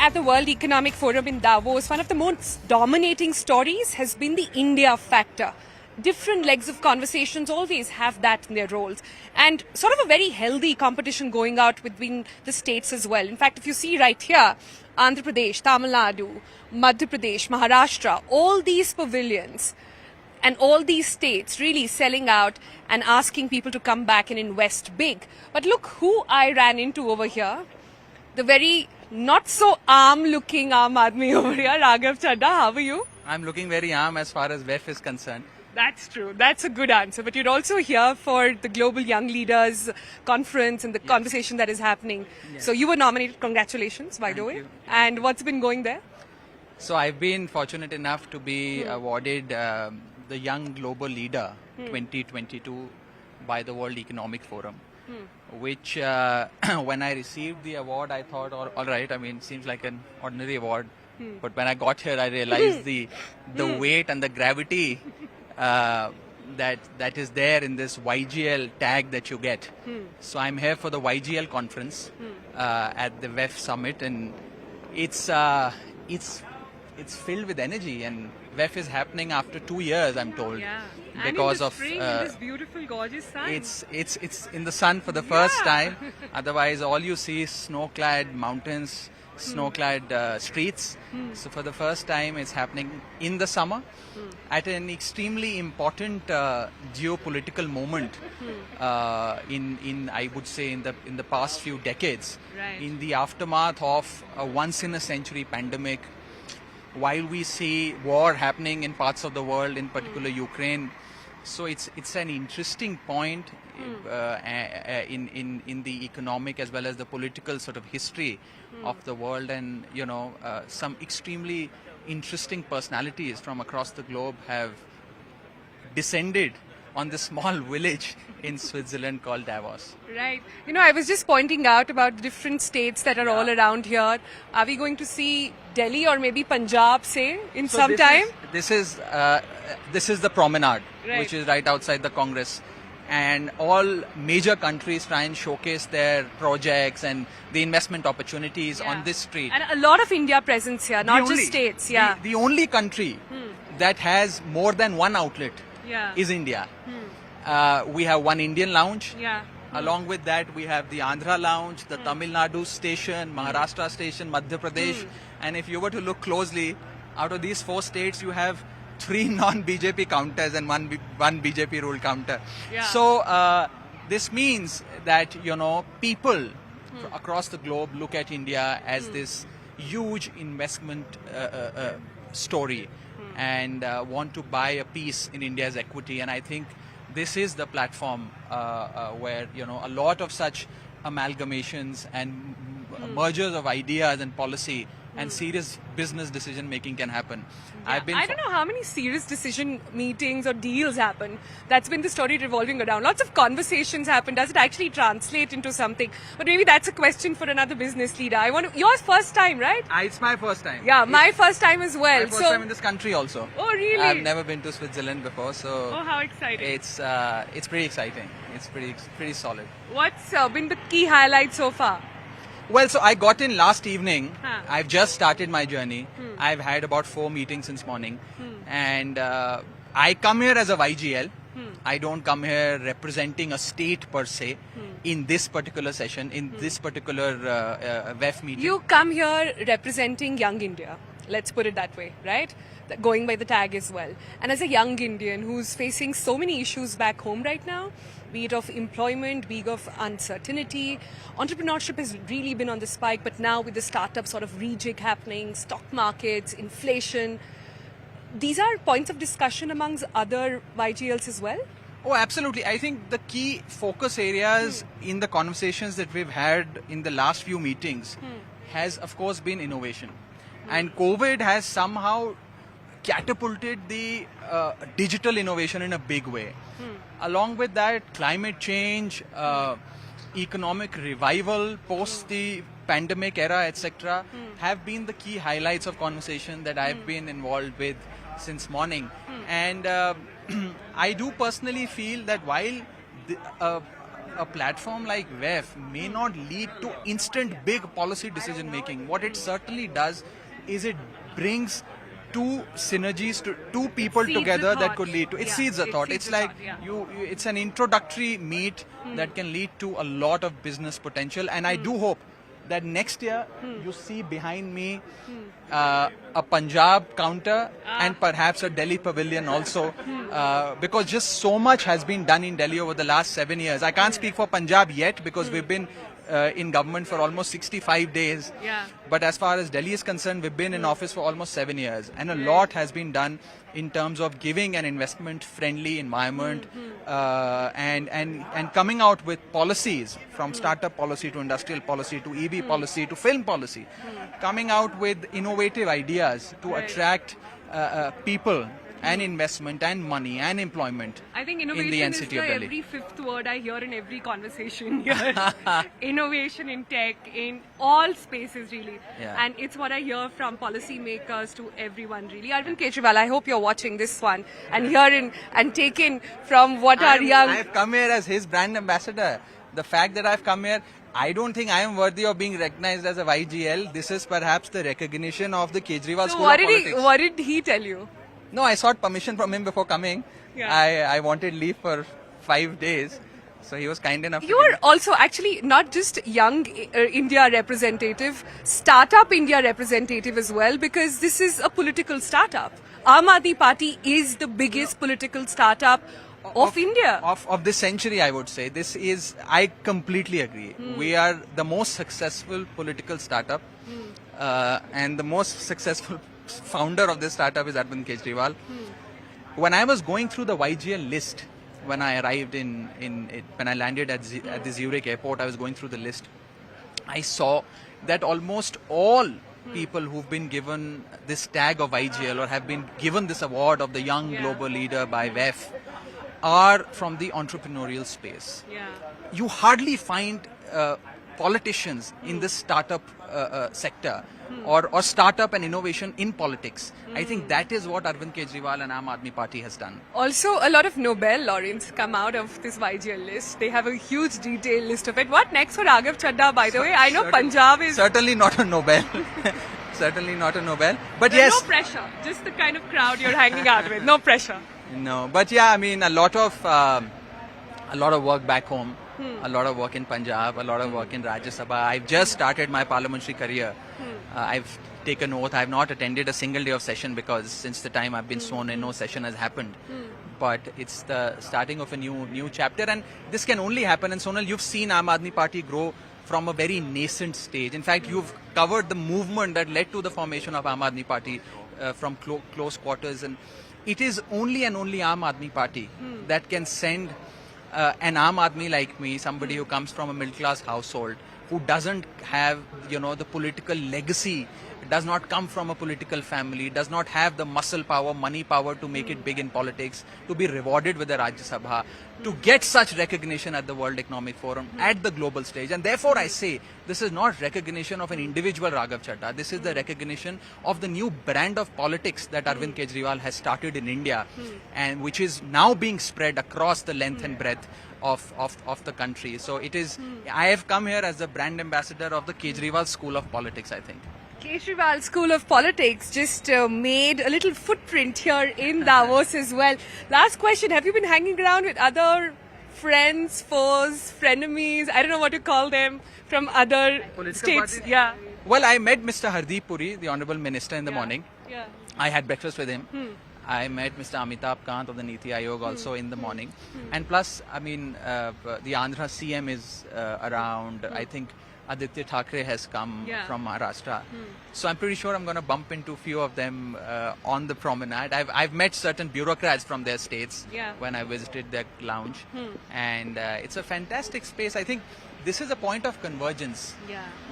at the World Economic Forum in Davos, one of the most dominating stories has been the India factor. Different legs of conversations always have that in their roles. And sort of a very healthy competition going out between the states as well. In fact, if you see right here, Andhra Pradesh, Tamil Nadu, Madhya Pradesh, Maharashtra, all these pavilions and all these states really selling out and asking people to come back and invest big. But look who I ran into over here. The very not so arm looking Aam Aadmi over here, Raghav Chadha. How are you? I'm looking very arm as far as WEF is concerned. That's true. That's a good answer. But you're also here for the Global Young Leaders Conference and the conversation that is happening. Yes. So you were nominated. Congratulations, by the way. you. And what's been going there? So I've been fortunate enough to be awarded the Young Global Leader 2022 by the World Economic Forum. Which when I received the award, I thought, all right, I mean, seems like an ordinary award. But when I got here, I realized the weight and the gravity that is there in this YGL tag that you get. So I'm here for the YGL conference at the WEF summit, and it's filled with energy, and WEF is happening after 2 years, I'm told. Yeah. Because and in this beautiful, gorgeous sun. It's in the sun for the first time. Otherwise, all you see is snow-clad mountains, snow-clad streets. So for the first time, it's happening in the summer at an extremely important geopolitical moment in I would say in the past few decades. Right. In the aftermath of a once-in-a-century pandemic, while we see war happening in parts of the world, in particular Ukraine. So it's an interesting point in the economic as well as the political sort of history of the world, and some extremely interesting personalities from across the globe have descended on this small village in Switzerland called Davos. Right. I was just pointing out about the different states that are all around here. Are we going to see Delhi or maybe Punjab, say, in some time? This is the promenade, Right. which is right outside the Congress. And all major countries try and showcase their projects and the investment opportunities on this street. And a lot of India presence here, not just states. Yeah. The only country that has more than one outlet Yeah. is India. We have one Indian lounge. Yeah. Along with that, we have the Andhra lounge, the Tamil Nadu station, Maharashtra station, Madhya Pradesh. And if you were to look closely, out of these 4 states, you have 3 non-BJP counters and one BJP rule counter. Yeah. So this means that people across the globe look at India as this huge investment story and want to buy a piece in India's equity. And I think this is the platform where a lot of such amalgamations and mergers of ideas and policy and serious business decision making can happen. I don't know how many serious decision meetings or deals happen. That's been the story revolving around. Lots of conversations happen. Does it actually translate into something? But maybe that's a question for another business leader. Yours first time, right? It's my first time. Yeah, my first time as well. My first time in this country also. Oh, really? I've never been to Switzerland before, so. Oh, how exciting! It's pretty exciting. It's pretty solid. What's been the key highlight so far? Well, so I got in last evening. Huh. I've just started my journey. I've had about 4 meetings since morning. And I come here as a YGL. I don't come here representing a state per se in this particular session, in this particular WEF meeting. You come here representing Young India. Let's put it that way, right? Going by the tag as well. And as a young Indian who's facing so many issues back home right now, be it of employment, be it of uncertainty, entrepreneurship has really been on the spike, but now with the startup sort of rejig happening, stock markets, inflation, these are points of discussion amongst other YGLs as well? Oh, absolutely. I think the key focus areas in the conversations that we've had in the last few meetings has, of course, been innovation. And COVID has somehow catapulted the digital innovation in a big way. Along with that, climate change, economic revival post the pandemic era, etc., have been the key highlights of conversation that I've been involved with since morning. And I do personally feel that while a platform like WEF may not lead to instant big policy decision making. What it certainly does is it brings two synergies, to two people Seeds together the that thought. could lead to Yeah, it seeds a it thought. seeds It's a like thought, yeah. it's an introductory meet that can lead to a lot of business potential, and I do hope that next year you see behind me a Punjab counter and perhaps a Delhi pavilion also, because just so much has been done in Delhi over the last 7 years. I can't speak for Punjab yet because we've been in government for almost 65 days. Yeah. But as far as Delhi is concerned, we've been in office for almost 7 years, and a lot has been done in terms of giving an investment-friendly environment and coming out with policies, from startup policy to industrial policy to EV policy to film policy, coming out with innovative ideas to attract people and investment and money and employment I think in the innovation is NCT the of Delhi. every fifth word I hear in every conversation here. Innovation in tech, in all spaces really. Yeah. And it's what I hear from policymakers to everyone really. Arvind Kejriwal, I hope you're watching this one and hearing and taking from what our young... I've come here as his brand ambassador. The fact that I've come here, I don't think I am worthy of being recognized as a YGL. This is perhaps the recognition of the Kejriwal So school what of did politics. what did he tell you? No, I sought permission from him before coming. Yeah. I wanted leave for 5 days. So he was kind enough to You give are me- also actually not just young India representative, startup India representative as well, because this is a political startup. Aam Aadmi Party is the biggest political startup of India. Of this century, I would say. This is, I completely agree. We are the most successful political startup, and the most successful founder of this startup is Arvind Kejriwal. When I was going through the YGL list, when I arrived when I landed at the Zurich airport, I was going through the list. I saw that almost all people who've been given this tag of YGL or have been given this award of the young global leader by WEF are from the entrepreneurial space. Yeah. You hardly find politicians in this startup sector or startup and innovation in politics. I think that is what Arvind Kejriwal and Aam Aadmi Party has done. Also, a lot of Nobel laureates come out of this YGL list. They have a huge detailed list of it. What next for Raghav Chadha, by the way? I know Punjab is... Certainly not a Nobel. Certainly not a Nobel. But There's yes. no pressure. Just the kind of crowd you're hanging out with. No pressure. No, but yeah, I mean, a lot of work back home, a lot of work in Punjab, a lot of work in Rajya Sabha. I've just started my parliamentary career. I've taken oath. I've not attended a single day of session because since the time I've been sworn in, no session has happened. But it's the starting of a new chapter, and this can only happen. And Sonal, you've seen Aam Aadmi Party grow from a very nascent stage. In fact, you've covered the movement that led to the formation of Aam Aadmi Party from close quarters, and it is only and only Aam Aadmi Party that can send an Aam Aadmi like me, somebody who comes from a middle class household, who doesn't have, the political legacy, does not come from a political family, does not have the muscle power, money power to make it big in politics, to be rewarded with the Rajya Sabha, to get such recognition at the World Economic Forum, at the global stage. And therefore I say, this is not recognition of an individual Raghav Chadha, this is the recognition of the new brand of politics that Arvind Kejriwal has started in India, and which is now being spread across the length and breadth of the country. So it is, I have come here as the brand ambassador of the Kejriwal School of Politics, I think. Kejriwal School of Politics just made a little footprint here in Davos as well. Last question, have you been hanging around with other friends, foes, frenemies, I don't know what to call them, from other Political states? parties? Yeah. Well, I met Mr. Hardeep Puri, the Honorable Minister, in the morning. Yeah. I had breakfast with him. I met Mr. Amitabh Kant of the Niti Aayog also in the morning. And plus, I mean, the Andhra CM is around. I think Aditya Thackeray has come from Maharashtra. So I'm pretty sure I'm going to bump into a few of them on the promenade. I've met certain bureaucrats from their states when I visited their lounge. And it's a fantastic space. I think this is a point of convergence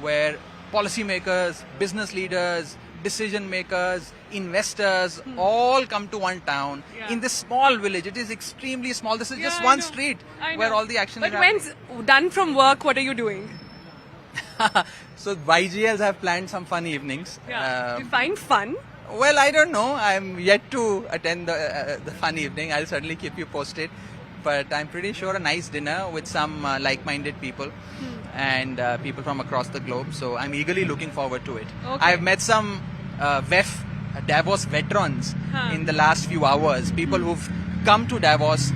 where policymakers, business leaders, decision makers, investors all come to one town in this small village. It is extremely small. This is just one street where all the action is happening. But when done from work, what are you doing? So YGLs have planned some fun evenings. You find fun? Well, I don't know. I'm yet to attend the fun evening. I'll certainly keep you posted. but I'm pretty sure a nice dinner with some like-minded people and people from across the globe. So I'm eagerly looking forward to it. Okay. I've met some Davos veterans in the last few hours, people who've come to Davos